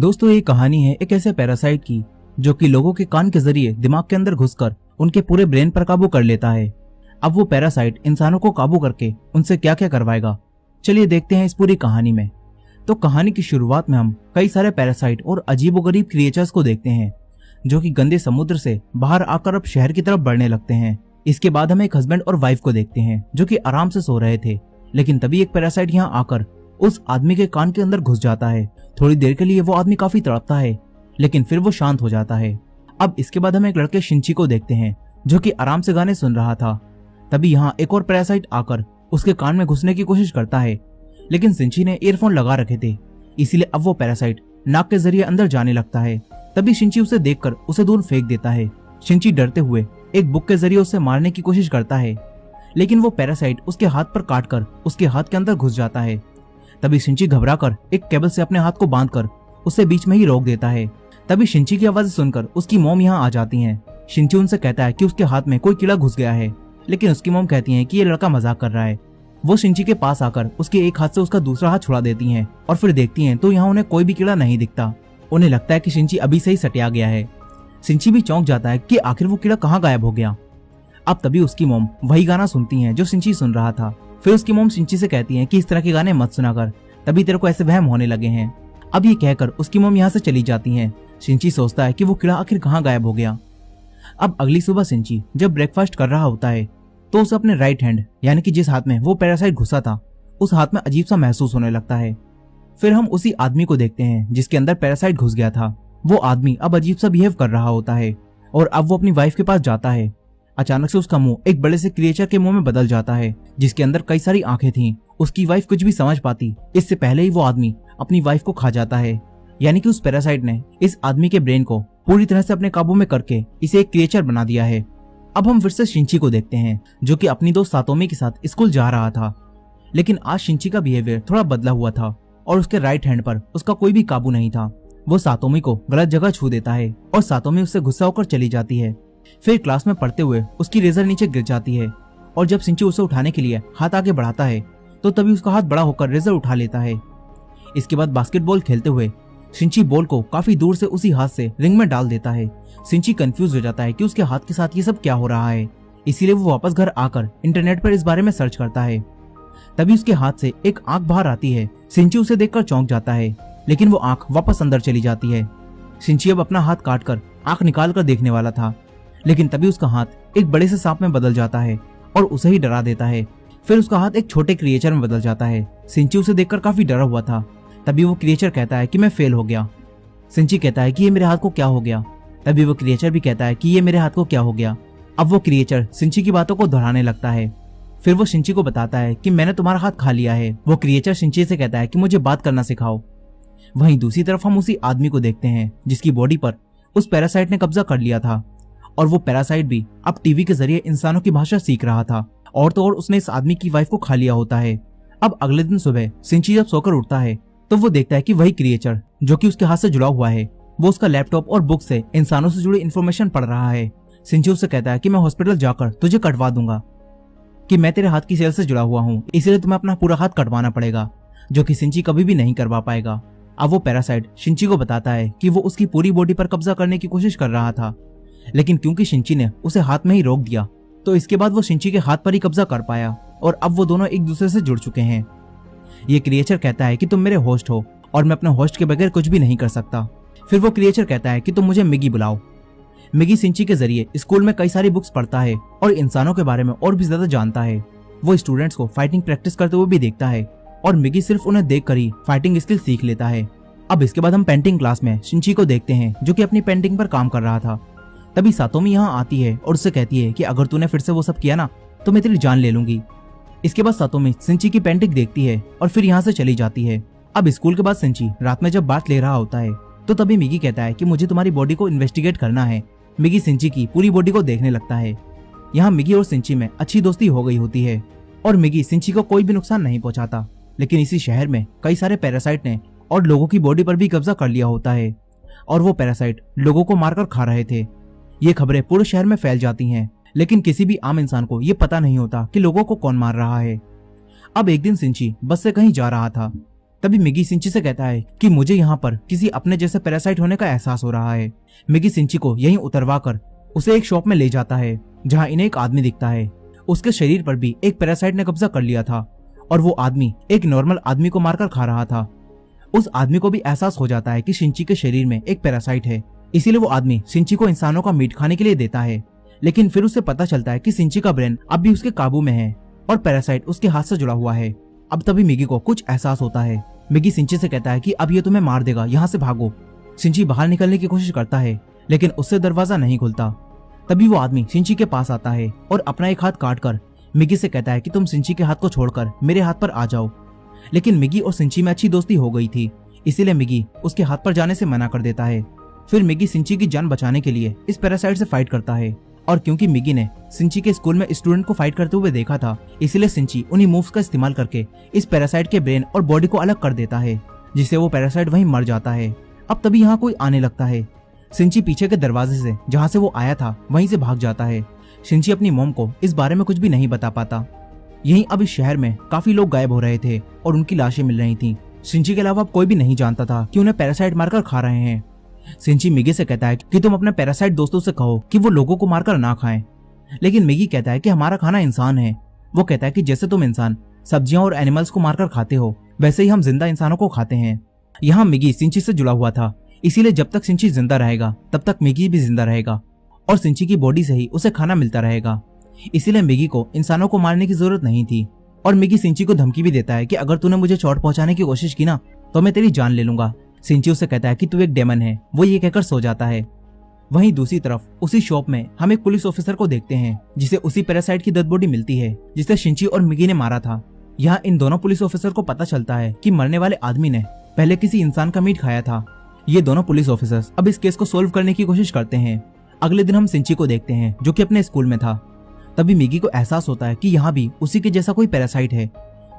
दोस्तों ये कहानी है एक ऐसे पैरासाइट की जो कि लोगों के कान के जरिए दिमाग के अंदर घुसकर उनके पूरे ब्रेन पर काबू कर लेता है। अब वो पैरासाइट इंसानों को काबू करके उनसे क्या क्या करवाएगा, चलिए देखते हैं इस पूरी कहानी में। तो कहानी की शुरुआत में हम कई सारे पैरासाइट और अजीबोगरीब क्रिएचर्स को देखते हैं जो कि गंदे समुद्र से बाहर आकर अब शहर की तरफ बढ़ने लगते हैं। इसके बाद हम एक हस्बैंड और वाइफ को देखते हैं जो कि आराम से सो रहे थे, लेकिन तभी एक पैरासाइट यहाँ आकर उस आदमी के कान के अंदर घुस जाता है। थोड़ी देर के लिए वो आदमी काफी तड़पता है, लेकिन फिर वो शांत हो जाता है। अब इसके बाद हम एक लड़के शिंची को देखते हैं जो कि आराम से गाने सुन रहा था। तभी यहाँ एक और पैरासाइट आकर उसके कान में घुसने की कोशिश करता है, लेकिन शिंची ने ईयरफोन लगा रखे थे, इसीलिए अब वो पैरासाइट नाक के जरिए अंदर जाने लगता है। तभी शिंची उसे देखकर उसे दूर फेंक देता है। शिंची डरते हुए एक बुक के जरिए उसे मारने की कोशिश करता है, लेकिन वो पैरासाइट उसके हाथ पर काटकर उसके हाथ के अंदर घुस जाता है। तभी शिंची घबराकर एक केबल से अपने हाथ को बांधकर उसे बीच में ही रोक देता है। तभी शिंची की आवाज सुनकर उसकी मॉम यहाँ आ जाती हैं। शिंची उनसे कहता है कि उसके हाथ में कोई कीड़ा घुस गया है, लेकिन उसकी मॉम कहती है कि ये लड़का मजाक कर रहा है। वो शिंची के पास आकर उसके एक हाथ से उसका दूसरा हाथ छुड़ा देती हैं और फिर देखती हैं तो यहाँ उन्हें कोई भी कीड़ा नहीं दिखता। उन्हें लगता है कि शिंची अभी से ही सटिया गया है। शिंची भी चौंक जाता है कि आखिर वो कीड़ा कहाँ गायब हो गया। अब तभी उसकी मॉम वही गाना सुनती हैं जो शिंची सुन रहा था। फिर उसकी मॉम शिंची से कहती है कि इस तरह के गाने मत सुना कर, तभी तेरे को ऐसे वहम होने लगे हैं। अब ये कहकर उसकी मॉम यहाँ से चली जाती हैं। शिंची सोचता है कि वो कीड़ा आखिर कहाँ गायब हो गया। अब अगली सुबह शिंची जब ब्रेकफास्ट कर रहा होता है तो उसे अपने राइट हैंड यानी कि जिस हाथ में वो पैरासाइट घुसा था उस हाथ में अजीब सा महसूस होने लगता है। फिर हम उसी आदमी को देखते हैं जिसके अंदर पैरासाइट घुस गया था। वो आदमी अब अजीब सा बिहेव कर रहा होता है और अब वो अपनी वाइफ के पास जाता है। अचानक से उसका मुंह एक बड़े से क्रिएचर के मुंह में बदल जाता है जिसके अंदर कई सारी आंखें थीं। उसकी वाइफ कुछ भी समझ पाती इससे पहले ही वो आदमी अपनी वाइफ को खा जाता है, यानी कि उस पैरासाइट ने इस आदमी के ब्रेन को पूरी तरह से अपने काबू में करके इसे एक क्रिएचर बना दिया है। अब हम फिर से शिंची को देखते हैं जो कि अपनी दोस्त सातोमी के साथ स्कूल जा रहा था, लेकिन आज शिंची का बिहेवियर थोड़ा बदला हुआ था और उसके राइट हैंड पर उसका कोई भी काबू नहीं था। वो सातोमी को गलत जगह छू देता है और सातोमी उससे गुस्सा होकर चली जाती है। फिर क्लास में पढ़ते हुए उसकी रेजर नीचे गिर जाती है और जब शिंची उसे उठाने के लिए हाथ आगे बढ़ाता है तो तभी उसका हाथ बड़ा होकर रेजर उठा लेता है। इसके बाद बास्केटबॉल खेलते हुए शिंची बॉल को काफी दूर से उसी हाथ से रिंग में डाल देता है। शिंची कंफ्यूज हो जाता है कि उसके हाथ के साथ ये सब क्या हो रहा है, इसीलिए वो वापस घर आकर इंटरनेट पर इस बारे में सर्च करता है। तभी उसके हाथ से एक आंख बाहर आती है। शिंची उसे देखकर चौंक जाता है, लेकिन वो आंख वापस अंदर चली जाती है। शिंची अब अपना हाथ काटकर आंख निकाल कर देखने वाला था, लेकिन तभी उसका हाथ एक बड़े से सांप में बदल जाता है और उसे ही डरा देता है। फिर उसका हाथ एक छोटे क्रिएचर में बदल जाता है। शिंची उसे देखकर काफी डरा हुआ था। तभी वो क्रिएचर कहता है कि मैं फेल हो गया। शिंची कहता है कि ये मेरे हाथ को क्या हो गया। तभी वो क्रिएचर भी कहता है कि ये मेरे हाथ को क्या हो गया। अब वो क्रिएचर शिंची की बातों को दोहराने लगता है। फिर वो शिंची को बताता है कि मैंने तुम्हारा हाथ खा लिया है। वो क्रिएचर शिंची से कहता है कि मुझे बात करना सिखाओ। वहीं दूसरी तरफ हम उसी आदमी को देखते हैं जिसकी बॉडी पर उस पैरासाइट ने कब्जा कर लिया था और वो पैरासाइट भी अब टीवी के जरिए इंसानों की भाषा सीख रहा था। और तो और उसने इस आदमी की वाइफ को खा लिया होता है। अब अगले दिन सुबह शिंची जब सोकर उठता है तो वो देखता है कि वही क्रिएचर जो कि उसके हाथ से जुड़ा हुआ है वो उसका लैपटॉप और बुक से इंसानों से जुड़ी इन्फॉर्मेशन पढ़ रहा है। शिंची उससे कहता है कि मैं हॉस्पिटल जाकर तुझे कटवा दूंगा, कि मैं तेरे हाथ की सेल से जुड़ा हुआ हूँ, इसलिए तुम्हें अपना पूरा हाथ कटवाना पड़ेगा, जो कि शिंची कभी भी नहीं करवा पाएगा। अब वो पैरासाइट शिंची को बताता है कि वो उसकी पूरी बॉडी पर कब्जा करने की कोशिश कर रहा था, लेकिन क्योंकि शिंची ने उसे हाथ में ही रोक दिया तो इसके बाद वो शिंची के हाथ पर ही कब्जा कर पाया और अब वो दोनों एक दूसरे से जुड़ चुके हैं। ये क्रिएचर कहता है कि तुम मेरे होस्ट हो और मैं अपने होस्ट के बगैर कुछ भी नहीं कर सकता। फिर वो क्रिएचर कहता है कि तुम मुझे मिगी बुलाओ। मिगी शिंची के जरिए स्कूल में कई सारी बुक्स पढ़ता है और इंसानों के बारे में और भी ज्यादा जानता है। वो स्टूडेंट्स को फाइटिंग प्रैक्टिस करते हुए भी देखता है और मिगी सिर्फ उन्हें देखकर ही फाइटिंग स्किल सीख लेता है। अब इसके बाद हम पेंटिंग क्लास में शिंची को देखते हैं जो कि अपनी पेंटिंग पर काम कर रहा था। तभी सातोमी यहाँ आती है और उससे कहती है कि अगर तूने फिर से वो सब किया ना तो मैं तेरी जान ले लूंगी। इसके बाद सातोमी शिंची की पेंटिंग देखती है और फिर यहाँ से चली जाती है। अब स्कूल के बाद शिंची रात में जब बात ले रहा होता है तो तभी मिगी कहता है कि मुझे तुम्हारी बॉडी को इन्वेस्टिगेट करना है। मिगी शिंची की पूरी बॉडी को देखने लगता है। यहाँ मिगी और शिंची में अच्छी दोस्ती हो गई होती है और मिगी शिंची को कोई भी नुकसान नहीं पहुंचाता, लेकिन इसी शहर में कई सारे पैरासाइट ने और लोगों की बॉडी पर भी कब्जा कर लिया होता है और वो पैरासाइट लोगों को मारकर खा रहे थे। ये खबरें पूरे शहर में फैल जाती हैं, लेकिन किसी भी आम इंसान को ये पता नहीं होता कि लोगों को कौन मार रहा है। अब एक दिन शिंची बस से कहीं जा रहा था। तभी मिगी सिंची से कहता है कि मुझे यहाँ पर किसी अपने जैसे पैरासाइट होने का एहसास हो रहा है। मिगी सिंची को यहीं उतरवा कर उसे एक शॉप में ले जाता है जहाँ इन्हें एक आदमी दिखता है। उसके शरीर पर भी एक पैरासाइट ने कब्जा कर लिया था और वो आदमी एक नॉर्मल आदमी को मारकर खा रहा था। उस आदमी को भी एहसास हो जाता है कि सिंची के शरीर में एक पैरासाइट है, इसीलिए वो आदमी सिंची को इंसानों का मीट खाने के लिए देता है। लेकिन फिर उसे पता चलता है कि सिंची का ब्रेन अब भी उसके काबू में है और पैरासाइट उसके हाथ से जुड़ा हुआ है। अब तभी मिगी को कुछ एहसास होता है। मिगी सिंची से कहता है कि अब ये तुम्हें मार देगा, यहाँ से भागो। सिंची बाहर निकलने की कोशिश करता है लेकिन उससे दरवाजा नहीं खुलता। तभी वो आदमी सिंची के पास आता है और अपना एक हाथ काट कर मिगी से कहता है कि तुम सिंची के हाथ को छोड़कर मेरे हाथ पर आ जाओ। लेकिन मिगी और सिंची में अच्छी दोस्ती हो गई थी, इसीलिए मिगी उसके हाथ पर जाने से मना कर देता है। फिर मिगी सिंची की जान बचाने के लिए इस पैरासाइट से फाइट करता है और क्योंकि मिगी ने सिंची के स्कूल में स्टूडेंट को फाइट करते हुए देखा था, इसलिए सिंची उन्हीं मूव्स का इस्तेमाल करके इस पैरासाइट के ब्रेन और बॉडी को अलग कर देता है, जिससे वो पैरासाइट वहीं मर जाता है। अब तभी यहाँ कोई आने लगता है। सिंची पीछे के दरवाजे से जहाँ से वो आया था वहीं से भाग जाता है। सिंची अपनी मॉम को इस बारे में कुछ भी नहीं बता पाता। यहीं अब इस शहर में काफी लोग गायब हो रहे थे और उनकी लाशें मिल रही थी। सिंची के अलावा कोई भी नहीं जानता था कि उन्हें पैरासाइट मारकर खा रहे हैं। सिंची मिगी से कहता है कि तुम अपने पैरासाइट दोस्तों से कहो कि वो लोगों को मारकर ना खाएं। लेकिन मिगी कहता है कि हमारा खाना इंसान है। वो कहता है कि जैसे तुम इंसान सब्जियां और एनिमल्स को मारकर खाते हो, वैसे ही हम जिंदा इंसानों को खाते हैं। यहाँ मिगी सिंची से जुड़ा हुआ था, इसीलिए जब तक सिंची जिंदा रहेगा तब तक मिगी भी जिंदा रहेगा और सिंची की बॉडी से ही उसे खाना मिलता रहेगा। इसीलिए मिगी को इंसानों को मारने की जरूरत नहीं थी। और मिगी सिंची को धमकी भी देता है कि अगर तूने मुझे चोट पहुंचाने की कोशिश की ना तो मैं तेरी जान ले लूंगा। सिंची उसे कहता है कि तू एक डेमन है। वो ये कहकर सो जाता है। वहीं दूसरी तरफ उसी शॉप में हम एक पुलिस ऑफिसर को देखते हैं जिसे उसी पैरासाइट की डेड बॉडी मिलती है जिसे सिंची और मिगी ने मारा था। यहाँ इन दोनों पुलिस ऑफिसर को पता चलता है कि मरने वाले आदमी ने पहले किसी इंसान का मीट खाया था। ये दोनों पुलिस ऑफिसर्स अब इस केस को सोल्व करने की कोशिश करते हैं। अगले दिन हम सिंची को देखते हैं जो कि अपने स्कूल में था। तभी मिगी को एहसास होता है कि यहाँ भी उसी के जैसा कोई पैरासाइट है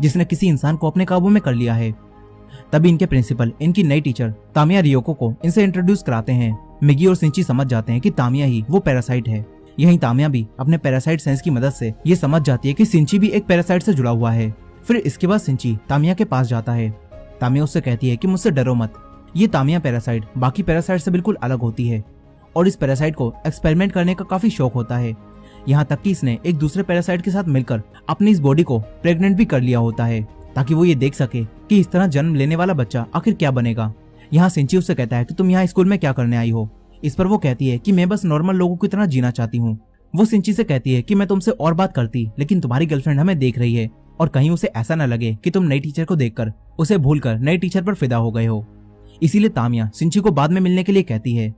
जिसने किसी इंसान को अपने काबू में कर लिया है। तभी इनके प्रिंसिपल इनकी नई टीचर तामिया रियोको को इनसे इंट्रोड्यूस कराते हैं। मिगी और सिंची समझ जाते हैं कि तामिया ही वो पैरासाइट है। यहीं तामिया भी अपने पैरासाइट सेंस की मदद से ये समझ जाती है कि सिंची भी एक पैरासाइट से जुड़ा हुआ है। फिर इसके बाद सिंची तामिया के पास जाता है। तामिया उससे कहती है कि मुझसे डरो मत, ये तामिया पैरासाइट बाकी पैरासाइट से बिल्कुल अलग होती है और इस पैरासाइट को एक्सपेरिमेंट करने का काफी शौक होता है। यहाँ तक कि इसने एक दूसरे पैरासाइट के साथ मिलकर अपनी इस बॉडी को प्रेग्नेंट भी कर लिया होता है ताकि वो ये देख सके कि इस तरह जन्म लेने वाला बच्चा आखिर क्या बनेगा। यहाँ सिंची उससे कहता है कि तुम यहाँ स्कूल में क्या करने आई हो। इस पर वो कहती है कि मैं बस नॉर्मल लोगों की तरह जीना चाहती हूँ। वो सिंची से कहती है कि मैं तुमसे और बात करती लेकिन तुम्हारी गर्लफ्रेंड हमें देख रही है और कहीं उसे ऐसा न लगे कि तुम नई टीचर को देखकर उसे भूलकर नई टीचर पर फिदा हो गए हो। इसीलिए तामिया सिंची को बाद में मिलने के लिए कहती है।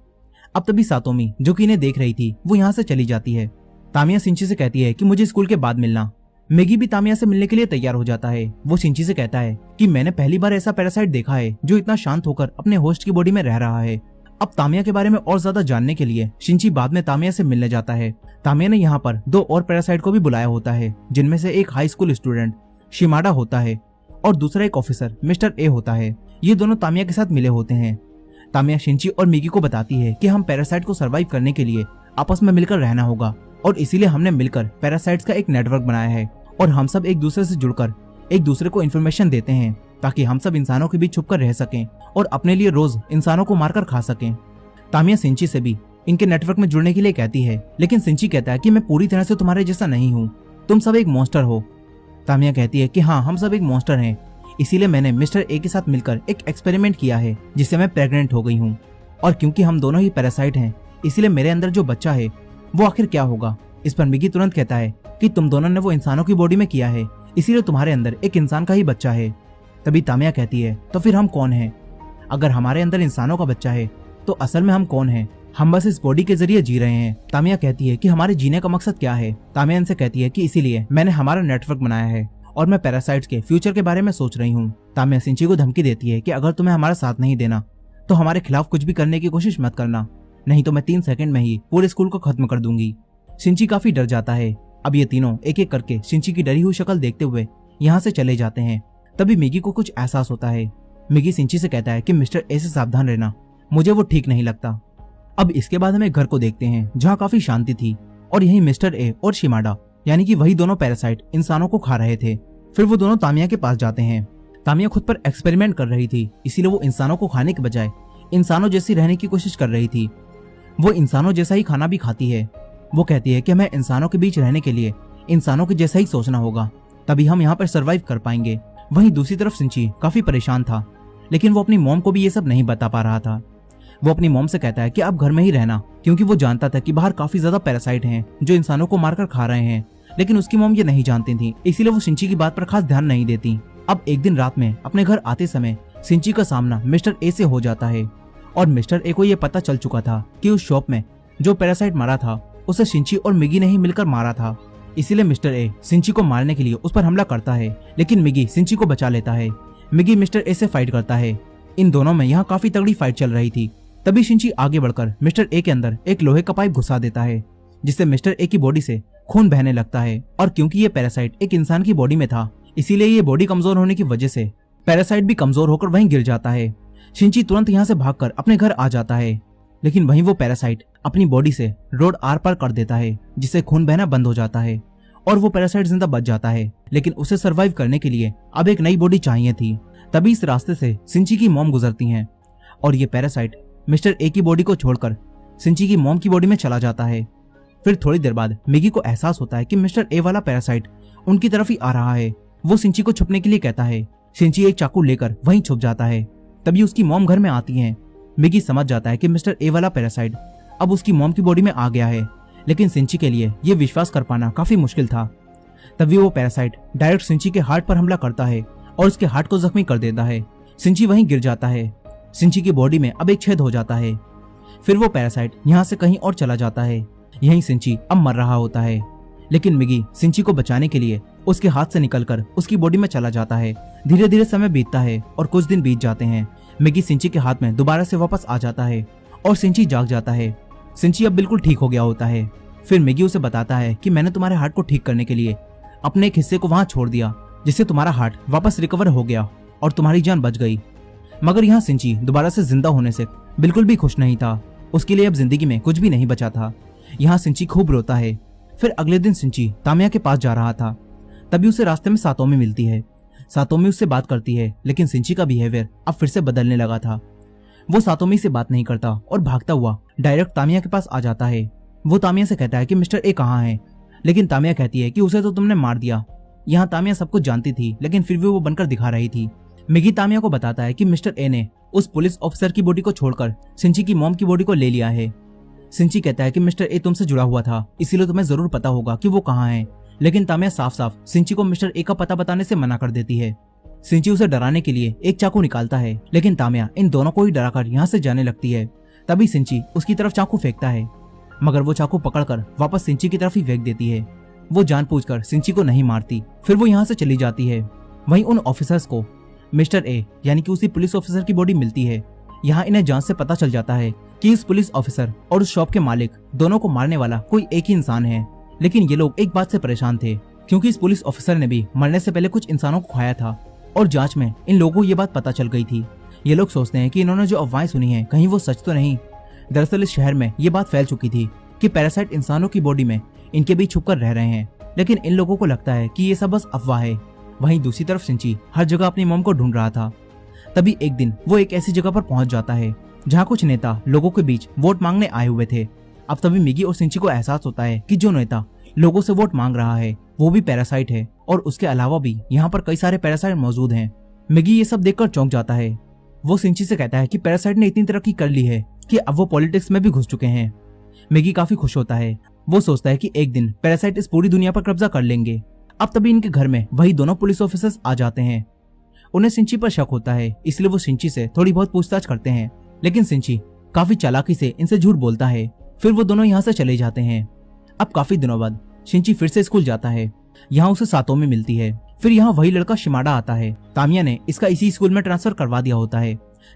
अब तभी सातोमी जो कि इन्हें देख रही थी वो यहाँ से चली जाती है। तामिया सिंची से कहती है कि मुझे स्कूल के बाद मिलना। मिगी भी तामिया से मिलने के लिए तैयार हो जाता है। वो सिंची से कहता है कि मैंने पहली बार ऐसा पैरासाइट देखा है जो इतना शांत होकर अपने होस्ट की बॉडी में रह रहा है। अब तामिया के बारे में और ज्यादा जानने के लिए सिंची बाद में तामिया से मिलने जाता है। तामिया ने यहाँ पर 2 और पैरासाइट को भी बुलाया होता है जिनमें से एक हाई स्कूल स्टूडेंट शिमाडा होता है और दूसरा एक ऑफिसर मिस्टर ए होता है। ये दोनों तामिया के साथ मिले होते हैं। तामिया सिंची और मिगी को बताती है कि हम पैरासाइट को सर्वाइव करने के लिए आपस में मिलकर रहना होगा और इसीलिए हमने मिलकर पैरासाइट्स का एक नेटवर्क बनाया है और हम सब एक दूसरे से जुड़कर एक दूसरे को इन्फॉर्मेशन देते हैं ताकि हम सब इंसानों के बीच छुपकर रह सकें और अपने लिए रोज इंसानों को मारकर खा सकें। तामिया सिंची से भी इनके नेटवर्क में जुड़ने के लिए कहती है लेकिन सिंची कहता है कि मैं पूरी तरह से तुम्हारे जैसा नहीं हूँ, तुम सब एक मॉन्स्टर हो। तामिया कहती है कि हाँ हम सब एक मॉन्स्टर हैं, इसीलिए मैंने मिस्टर ए के साथ मिलकर एक एक्सपेरिमेंट किया है जिससे मैं प्रेग्नेंट हो गई हूँ और क्योंकि हम दोनों ही पैरासाइट हैं इसीलिए मेरे अंदर जो बच्चा है वो आखिर क्या होगा। इस पर मिगी तुरंत कहता है कि तुम दोनों ने वो इंसानों की बॉडी में किया है इसीलिए तुम्हारे अंदर एक इंसान का ही बच्चा है। तभी तामिया कहती है तो फिर हम कौन हैं? अगर हमारे अंदर इंसानों का बच्चा है तो असल में हम कौन हैं? हम बस इस बॉडी के जरिए जी रहे हैं। तामिया कहती है कि हमारे जीने का मकसद क्या है? तामिया इनसे कहती है कि इसीलिए मैंने हमारा नेटवर्क बनाया है और मैं पैरासाइट्स के फ्यूचर के बारे में सोच रही हूँ। तामिया सिंची को धमकी देती है कि अगर तुम्हें हमारा साथ नहीं देना तो हमारे खिलाफ कुछ भी करने की कोशिश मत करना, नहीं तो मैं 3 सेकंड में ही पूरे स्कूल को खत्म कर दूंगी। सिंची काफी डर जाता है। अब ये तीनों एक एक करके सिंची की डरी हुई शक्ल देखते हुए यहाँ से चले जाते हैं। तभी मिगी को कुछ एहसास होता है। मिगी सिंची से कहता है कि मिस्टर ए से सावधान रहना, मुझे वो ठीक नहीं लगता। अब इसके बाद हम एक घर को देखते हैं जहाँ काफी शांति थी और यही मिस्टर ए और शिमाडा यानी कि वही दोनों पैरासाइट इंसानों को खा रहे थे। फिर वो दोनों तामिया के पास जाते हैं। तामिया खुद पर एक्सपेरिमेंट कर रही थी, इसीलिए वो इंसानों को खाने के बजाय इंसानों जैसी रहने की कोशिश कर रही थी। वो इंसानों जैसा ही खाना भी खाती है। वो कहती है कि हमें इंसानों के बीच रहने के लिए इंसानों के जैसा ही सोचना होगा, तभी हम यहाँ पर सरवाइव कर पाएंगे। वहीं दूसरी तरफ सिंची काफी परेशान था, लेकिन वो अपनी मॉम को भी ये सब नहीं बता पा रहा था। वो अपनी मॉम से कहता है कि आप घर में ही रहना, क्योंकि वो जानता था कि बाहर काफी ज्यादा पैरासाइट हैं जो इंसानों को मारकर खा रहे हैं। लेकिन उसकी मॉम ये नहीं जानती थी, इसीलिए वो सिंची की बात पर खास ध्यान नहीं देती। अब एक दिन रात में अपने घर आते समय सिंची का सामना मिस्टर ए से हो जाता है, और मिस्टर ए को ये पता चल चुका था कि उस शॉप में जो पैरासाइट मारा था उसे सिंची और मिगी ने ही मिलकर मारा था। इसीलिए मिस्टर ए सिंची को मारने के लिए उस पर हमला करता है, लेकिन मिगी सिंची को बचा लेता है। मिगी मिस्टर ए से फाइट करता है। इन दोनों में यहाँ काफी तगड़ी फाइट चल रही थी। तभी सिंची आगे बढ़कर मिस्टर ए के अंदर एक लोहे का पाइप घुसा देता है, जिससे मिस्टर ए की बॉडी से खून बहने लगता है। और क्योंकि ये पैरासाइट एक इंसान की बॉडी में था, इसीलिए ये बॉडी कमजोर होने की वजह से पैरासाइट भी कमजोर होकर वहीं गिर जाता है। सिंची तुरंत यहाँ से भागकर अपने घर आ जाता है, लेकिन वहीं वो पैरासाइट अपनी बॉडी से रोड आर पार कर देता है, जिससे खून बहना बंद हो जाता है और वो पैरासाइट जिंदा बच जाता है। लेकिन उसे सरवाइव करने के लिए अब एक नई बॉडी चाहिए थी। तभी इस रास्ते से सिंची की मॉम गुजरती हैं, और ये पैरासाइट मिस्टर ए की बॉडी को छोड़कर सिंची की मॉम की बॉडी में चला जाता है। फिर थोड़ी देर बाद मिगी को एहसास होता है कि मिस्टर ए वाला पैरासाइट उनकी तरफ ही आ रहा है। वो सिंची को छुपने के लिए कहता है। सिंची एक चाकू लेकर वहीं छुप जाता है। तभी उसकी मॉम घर में आती है। मिगी समझ जाता है कि मिस्टर ए वाला पैरासाइट अब उसकी मॉम की बॉडी में आ गया है, लेकिन सिंची के लिए ये विश्वास कर पाना काफी मुश्किल था। तभी वो पैरासाइट डायरेक्ट सिंची के हार्ट पर हमला करता है और उसके हार्ट को जख्मी कर देता है। सिंची वहीं गिर जाता है। सिंची की बॉडी में अब एक छेद हो जाता है। फिर वो पैरासाइट यहाँ से कहीं और चला जाता है। यहीं सिंची अब मर रहा होता है, लेकिन मिगी सिंची को बचाने के लिए उसके हाथ से निकलकर उसकी बॉडी में चला जाता है। धीरे धीरे समय बीतता है और कुछ दिन बीत जाते हैं। मिगी सिंची के हाथ में दोबारा से वापस आ जाता है और सिंची जाग जाता है। सिंची अब बिल्कुल ठीक हो गया होता है। फिर मिगी उसे बताता है कि मैंने तुम्हारे हार्ट को ठीक करने के लिए अपने एक हिस्से को वहां छोड़ दिया, जिससे तुम्हारा हार्ट वापस रिकवर हो गया और तुम्हारी जान बच गई। मगर यहाँ सिंची दोबारा से जिंदा होने से बिल्कुल भी खुश नहीं था। उसके लिए अब जिंदगी में कुछ भी नहीं बचा था। यहाँ सिंची खूब रोता है। फिर अगले दिन सिंची तामिया के पास जा रहा था। तभी उसे रास्ते में सातोमी मिलती है। सातोमी उससे बात करती है, लेकिन सिंची का बिहेवियर अब फिर से बदलने लगा था। वो सातोमी से बात नहीं करता और भागता हुआ डायरेक्ट तामिया के पास आ जाता है। वो तामिया से कहता है कि मिस्टर ए कहाँ है, लेकिन तामिया कहती है कि उसे तो तुमने मार दिया। यहाँ तामिया सब कुछ जानती थी, लेकिन फिर भी वो बनकर दिखा रही थी। मिगी तामिया को बताता है कि मिस्टर ए ने उस पुलिस ऑफिसर की बॉडी को छोड़कर सिंची की मॉम की बॉडी को ले लिया है। सिंची कहता है कि मिस्टर ए तुमसे जुड़ा हुआ था, इसीलिए तुम्हें जरूर पता होगा कि वो कहाँ है। लेकिन तामिया साफ साफ सिंची को मिस्टर ए का पता बताने से मना कर देती है। सिंची उसे डराने के लिए एक चाकू निकालता है, लेकिन तामिया इन दोनों को ही डराकर यहाँ से जाने लगती है। तभी सिंची उसकी तरफ चाकू फेंकता है, मगर वो चाकू पकड़कर वापस सिंची की तरफ ही फेंक देती है। वो जानबूझकर सिंची को नहीं मारती। फिर वो यहाँ से चली जाती है। वहीं उन ऑफिसर्स को मिस्टर ए यानी कि उसी पुलिस ऑफिसर की बॉडी मिलती है। यहाँ इन्हें जांच से पता चल जाता है कि इस पुलिस ऑफिसर और उस शॉप के मालिक दोनों को मारने वाला कोई एक ही इंसान है। लेकिन ये लोग एक बात से परेशान थे, क्योंकि इस पुलिस ऑफिसर ने भी मरने से पहले कुछ इंसानों को खाया था और जांच में इन लोगों को ये बात पता चल गई थी। ये लोग सोचते हैं कि इन्होंने जो अफवाहें सुनी है कहीं वो सच तो नहीं। दरअसल इस शहर में ये बात फैल चुकी थी कि पैरासाइट इंसानों की बॉडी में इनके बीच छुपकर रह रहे हैं, लेकिन इन लोगों को लगता है कि ये सब बस अफवाह है। वहीं दूसरी तरफ सिंची हर जगह अपनी मॉम को ढूंढ रहा था। तभी एक दिन वो एक ऐसी जगह पर पहुंच जाता है जहाँ कुछ नेता लोगों के बीच वोट मांगने आए हुए थे। अब तभी मिगी और सिंची को एहसास होता है कि जो नेता लोगों से वोट मांग रहा है वो भी पैरासाइट है, और उसके अलावा भी यहाँ पर कई सारे पैरासाइट मौजूद हैं। मिगी ये सब देखकर चौंक जाता है। वो सिंची से कहता है कि पैरासाइट ने इतनी तरक्की कर ली है कि अब वो पॉलिटिक्स में भी घुस चुके हैं। मिगी काफी खुश होता है। वो सोचता है कि एक दिन पैरासाइट इस पूरी दुनिया पर कब्जा कर लेंगे। अब तभी इनके घर में वही दोनों पुलिस ऑफिसर्स आ जाते हैं। उन्हें सिंची पर शक होता है, इसलिए वो सिंची से थोड़ी बहुत पूछताछ करते हैं, लेकिन सिंची काफी चालाकी से इनसे झूठ बोलता है। फिर वो दोनों यहाँ से चले जाते हैं। अब काफी दिनों बाद सिंची फिर से स्कूल जाता है। यहाँ उसे सातोमी मिलती है। फिर यहाँ वही लड़का शिमाडा आता है। तामिया ने इसका इसी स्कूल में ट्रांसफर करवा दिया होता है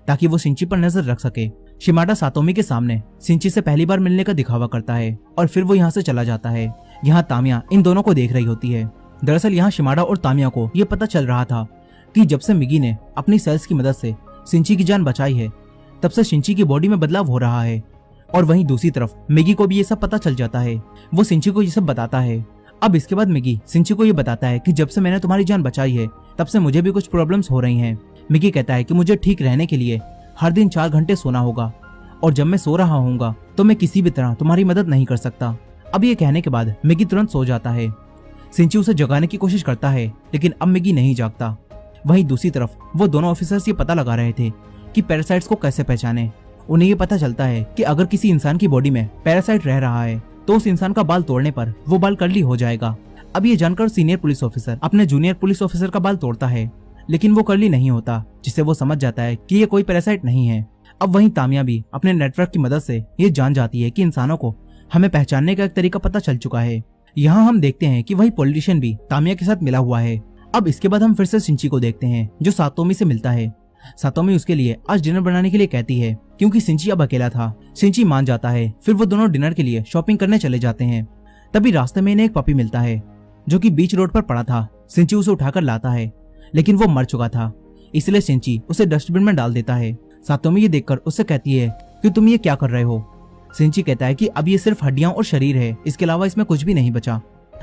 ताकि वो सिंची पर नजर रख सके। शिमाडा सातोमी के सामने सिंची से पहली बार मिलने का दिखावा करता है और फिर वो यहाँ से चला जाता है। यहाँ तामिया इन दोनों को देख रही होती है। दरअसल यहाँ शिमाडा और तामिया को ये पता चल रहा था कि जब से मिगी ने अपनी सेल्स की मदद से सिंची की जान बचाई है, तब से सिंची की बॉडी में बदलाव हो रहा है। और वहीं दूसरी तरफ मिगी को भी ये सब पता चल जाता है। वो सिंची को ये सब बताता है। अब इसके बाद मिगी सिंची को ये बताता है कि जब से मैंने तुम्हारी जान बचाई है तब से मुझे भी कुछ प्रॉब्लम्स हो रही हैं। मिगी कहता है कि मुझे ठीक रहने के लिए हर दिन 4 घंटे सोना होगा और जब मैं सो रहा होऊंगा तो मैं किसी भी तरह तुम्हारी मदद नहीं कर सकता। अब ये कहने के बाद मिगी तुरंत सो जाता है। सिंची उसे जगाने की कोशिश करता है लेकिन अब मिगी नहीं जागता। वहीं दूसरी तरफ वो दोनों ऑफिसर्स ये पता लगा रहे थे कि पैरासाइट्स को कैसे पहचाने। उन्हें ये पता चलता है कि अगर किसी इंसान की बॉडी में पैरासाइट रह रहा है तो उस इंसान का बाल तोड़ने पर वो बाल कर्ली हो जाएगा। अब ये जानकर सीनियर पुलिस ऑफिसर अपने जूनियर पुलिस ऑफिसर का बाल तोड़ता है लेकिन वो कर्ली नहीं होता, जिससे वो समझ जाता है कि ये कोई पैरासाइट नहीं है। अब वहीं तामिया भी अपने नेटवर्क की मदद से ये जान जाती है कि इंसानों को हमें पहचानने का एक तरीका पता चल चुका है। यहाँ हम देखते हैं कि वही पॉलिटिशियन भी तामिया के साथ मिला हुआ है। अब इसके बाद हम फिर से शिंची को देखते हैं जो सातोमी से मिलता है। सातोमी उसके लिए आज डिनर बनाने के लिए कहती है क्योंकि शिंची अब अकेला था। शिंची मान जाता है। फिर वो दोनों डिनर के लिए शॉपिंग करने चले जाते हैं। तभी रास्ते में इन्हें एक पपी मिलता है जो कि बीच रोड पर पड़ा था। शिंची उसे उठाकर लाता है लेकिन वो मर चुका था, इसलिए शिंची उसे डस्टबिन में डाल देता है। सातोमी ये देखकर उससे कहती है कि तुम ये क्या कर रहे हो। शिंची कहता है कि अब ये सिर्फ हड्डियां और शरीर है, इसके अलावा इसमें कुछ भी नहीं बचा।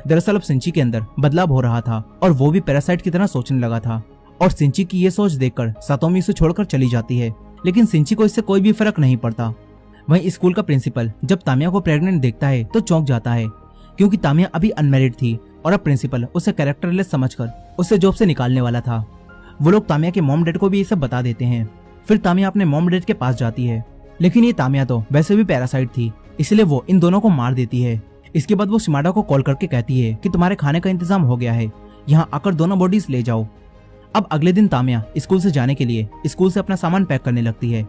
दरअसल अब शिंची के अंदर बदलाव हो रहा था और वो भी पैरासाइट की तरह सोचने लगा था और शिंची की ये सोच देखकर सातोमी उसे छोड़कर चली जाती है। लेकिन शिंची को इससे कोई भी फर्क नहीं पड़ता। वहीं स्कूल का प्रिंसिपल जब तामिया को प्रेग्नेंट देखता है तो चौंक जाता है क्योंकि तामिया अभी अनमैरिड थी और अब प्रिंसिपल उसे कैरेक्टरलेस समझकर उसे जॉब से निकालने वाला था। वो लोग तामिया के मॉम डैड को भी ये सब बता देते हैं। फिर तामिया अपने मॉम डैड के पास जाती है लेकिन ये तामिया तो वैसे भी पैरासाइट थी, इसलिए वो इन दोनों को मार देती है। इसके बाद वो शिमाडा को कॉल करके कहती है कि तुम्हारे खाने का इंतजाम हो गया है, यहाँ आकर दोनों बॉडीज ले जाओ। अब अगले दिन तामिया स्कूल से जाने के लिए स्कूल से अपना सामान पैक करने लगती है।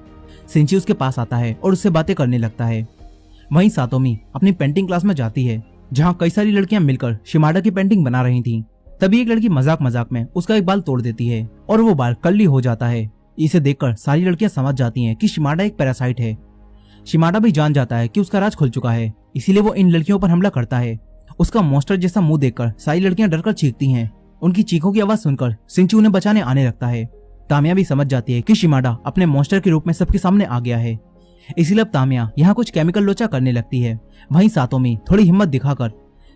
शिंची उसके पास आता है और उससे बातें करने लगता है। वहीं सातोमी अपनी पेंटिंग क्लास में जाती है जहां कई सारी लड़कियां मिलकर शिमाडा की पेंटिंग बना रही थीं। तभी एक लड़की मजाक मजाक में उसका एक बाल तोड़ देती है और वो बाल कर्ली हो जाता है। इसे देखकर सारी लड़कियां समझ जाती हैं कि शिमाडा एक पैरासाइट है। शिमाडा भी जान जाता है कि उसका राज खुल चुका है, इसीलिए वो इन लड़कियों पर हमला करता है। उसका मॉन्स्टर जैसा मुंह देखकर सारी लड़कियां डरकर चीखती हैं। उनकी चीखों की आवाज सुनकर शिंची उन्हें बचाने आने लगता है। तामिया भी समझ जाती है कि शिमाडा अपने मॉन्स्टर के रूप में सबके सामने आ गया है, इसलिए अब तामिया यहाँ कुछ केमिकल लोचा करने लगती है। वहीं सातोमी थोड़ी हिम्मत दिखाकर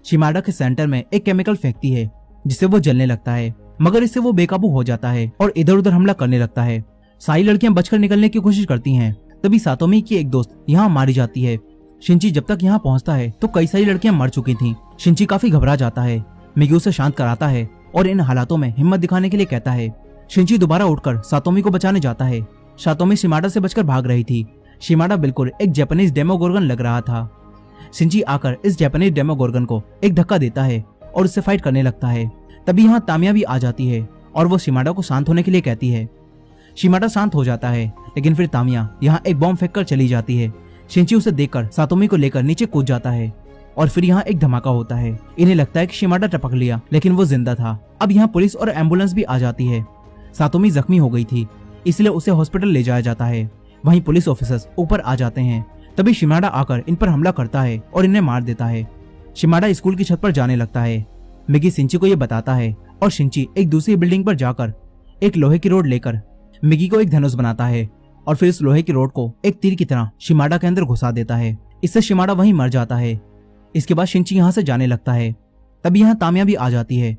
शिमाडा के सेंटर में एक केमिकल फेंकती है जिससे वो जलने लगता है, मगर इससे वो बेकाबू हो जाता है और इधर उधर हमला करने लगता है। सारी लड़कियां बचकर निकलने की कोशिश करती हैं। तभी सातोमी की एक दोस्त यहाँ मारी जाती है। शिंची जब तक यहाँ पहुँचता है तो कई सारी लड़कियां मर चुकी थीं। शिंची काफी घबरा जाता है। मिगी उसे शांत कराता है और इन हालातों में हिम्मत दिखाने के लिए कहता है। शिंची दोबारा उठकर सातोमी को बचाने जाता है। सातोमी शिमाडा से बचकर भाग रही थी। शिमाडा बिल्कुल एक जापानीज डेमोगोर्गन लग रहा था। शिंची आकर इस जापानीज डेमोगोर्गन को एक धक्का देता है और उससे फाइट करने लगता है। तभी यहाँ तामिया भी आ जाती है और वो शिमाडा को शांत होने के लिए कहती है। शिमाडा शांत हो जाता है लेकिन फिर तामिया यहाँ एक बॉम्ब फेंक कर चली जाती है। शिंची उसे देखकर सातोमी को लेकर नीचे कूद जाता है और फिर यहाँ एक धमाका होता है। इन्हें लगता है कि शिमाडा टपक लिया लेकिन वो जिंदा था। अब यहाँ पुलिस और एम्बुलेंस भी आ जाती है। सातोमी जख्मी हो गई थी इसलिए उसे हॉस्पिटल ले जाया जाता है। वहीं पुलिस ऑफिसर्स ऊपर आ जाते हैं। तभी शिमाडा आकर इन पर हमला करता है और इन्हें मार देता है। शिमाडा स्कूल की छत पर जाने लगता है। मिगी शिंची को ये बताता है और शिंची एक दूसरी बिल्डिंग पर जाकर एक लोहे की रोड लेकर मिगी को एक धनुष बनाता है और फिर इस लोहे की रोड को एक तीर की तरह शिमाडा के अंदर घुसा देता है। इससे शिमाडा वहीं मर जाता है। इसके बाद शिंची यहाँ से जाने लगता है। तभी यहाँ तामिया भी आ जाती है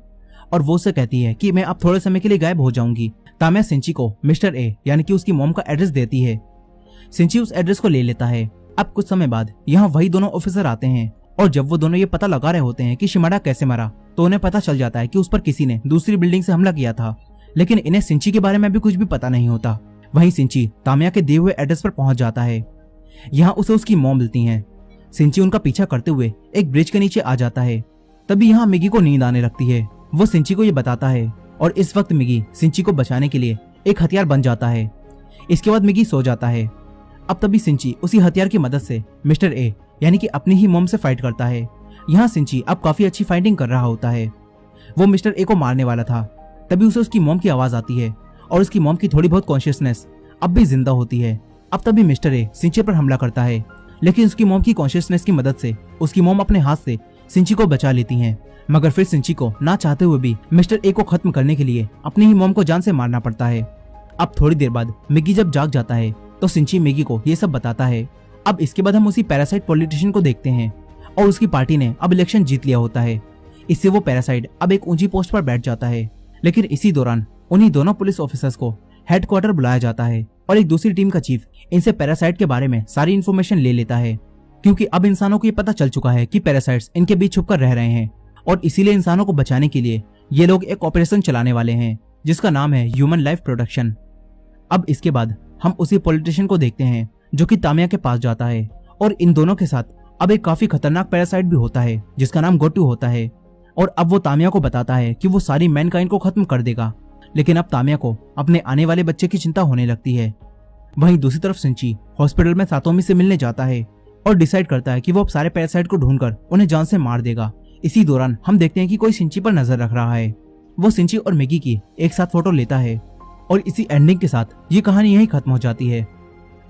और वो उससे कहती है कि मैं अब थोड़े समय के लिए गायब हो जाऊंगी। तामिया शिंची को मिस्टर ए यानी कि उसकी मॉम का एड्रेस देती है। शिंची उस एड्रेस को ले लेता है। अब कुछ समय बाद यहाँ वही दोनों ऑफिसर आते हैं और जब वो दोनों ये पता लगा रहे होते हैं कि शिमाडा कैसे मरा तो उन्हें पता चल जाता है कि उस पर किसी ने दूसरी बिल्डिंग से हमला किया था, लेकिन इन्हें शिंची के बारे में भी कुछ भी पता नहीं होता। वहीं शिंची तामिया के दिए हुए एड्रेस पर पहुंच जाता है। यहाँ उसे उसकी मॉम मिलती है। शिंची उनका पीछा करते हुए एक ब्रिज के नीचे आ जाता है। तभी यहाँ मिगी को नींद आने लगती है। वो शिंची को ये बताता है और इस वक्त मिगी शिंची को बचाने के लिए एक हथियार बन जाता है। इसके बाद मिगी सो जाता है। अब तभी शिंची उसी हथियार की मदद से मिस्टर ए यानी कि अपनी ही मॉम से फाइट करता है। यहाँ शिंची अब काफी अच्छी फाइटिंग कर रहा होता है। वो मिस्टर ए को मारने वाला था। तभी उसे उसकी मॉम की आवाज आती है और उसकी मॉम की थोड़ी बहुत कॉन्शियसनेस अब भी जिंदा होती है। अब तभी मिस्टर ए शिंची पर हमला करता है, लेकिन उसकी मॉम की कॉन्शियसनेस की मदद से उसकी मॉम अपने हाथ से शिंची को बचा लेती हैं। मगर फिर शिंची को ना चाहते हुए भी मिस्टर ए को खत्म करने के लिए अपनी ही मॉम को जान से मारना पड़ता है। अब थोड़ी देर बाद मिगी जब जाग जाता है तो शिंची मिगी को ये सब बताता है। अब इसके बाद हम उसी पैरासाइट पॉलिटिशियन को देखते हैं और उसकी पार्टी ने अब इलेक्शन जीत लिया होता है। इससे वो पैरासाइट अब एक ऊंची पोस्ट पर बैठ जाता है। लेकिन इसी दौरान उन्हीं दोनों पुलिस ऑफिसर्स को हेडक्वार्टर बुलाया जाता है और एक दूसरी टीम का चीफ इनसे पैरासाइट के बारे में सारी इन्फॉर्मेशन ले लेता है, क्योंकि अब इंसानों को ये पता चल चुका है कि पैरासाइट्स इनके बीच छुपकर रह रहे हैं और इसीलिए इंसानों को बचाने के लिए ये लोग एक ऑपरेशन चलाने वाले हैं जिसका नाम है ह्यूमन लाइफ प्रोडक्शन। अब इसके बाद हम उसी पॉलिटिशियन को देखते हैं जो कि तामिया के पास जाता है और इन दोनों के साथ अब एक काफी खतरनाक पैरासाइट भी होता है जिसका नाम गोटू होता है। और अब वो तामिया को बताता है कि वो सारी मैनकाइंड को खत्म कर देगा, लेकिन अब तामिया को अपने आने वाले बच्चे की चिंता होने लगती है। वहीं दूसरी तरफ सिंची हॉस्पिटल में सातोमी से मिलने जाता है और डिसाइड करता है कि वो अब सारे पैरासाइट को ढूंढकर उन्हें जान से मार देगा। इसी दौरान हम देखते हैं कि कोई सिंची पर नजर रख रहा है। वो सिंची और मैगी की एक साथ फोटो लेता है और इसी एंडिंग के साथ ये कहानी यहीं खत्म हो जाती है।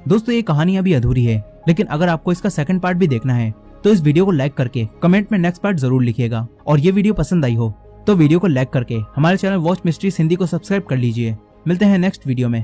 दोस्तों, ये कहानी अभी अधूरी है, लेकिन अगर आपको इसका सेकंड पार्ट भी देखना है तो इस वीडियो को लाइक करके कमेंट में नेक्स्ट पार्ट जरूर लिखिएगा। और ये वीडियो पसंद आई हो तो वीडियो को लाइक करके हमारे चैनल वॉच मिस्ट्रीज हिंदी को सब्सक्राइब कर लीजिए। मिलते हैं नेक्स्ट वीडियो में।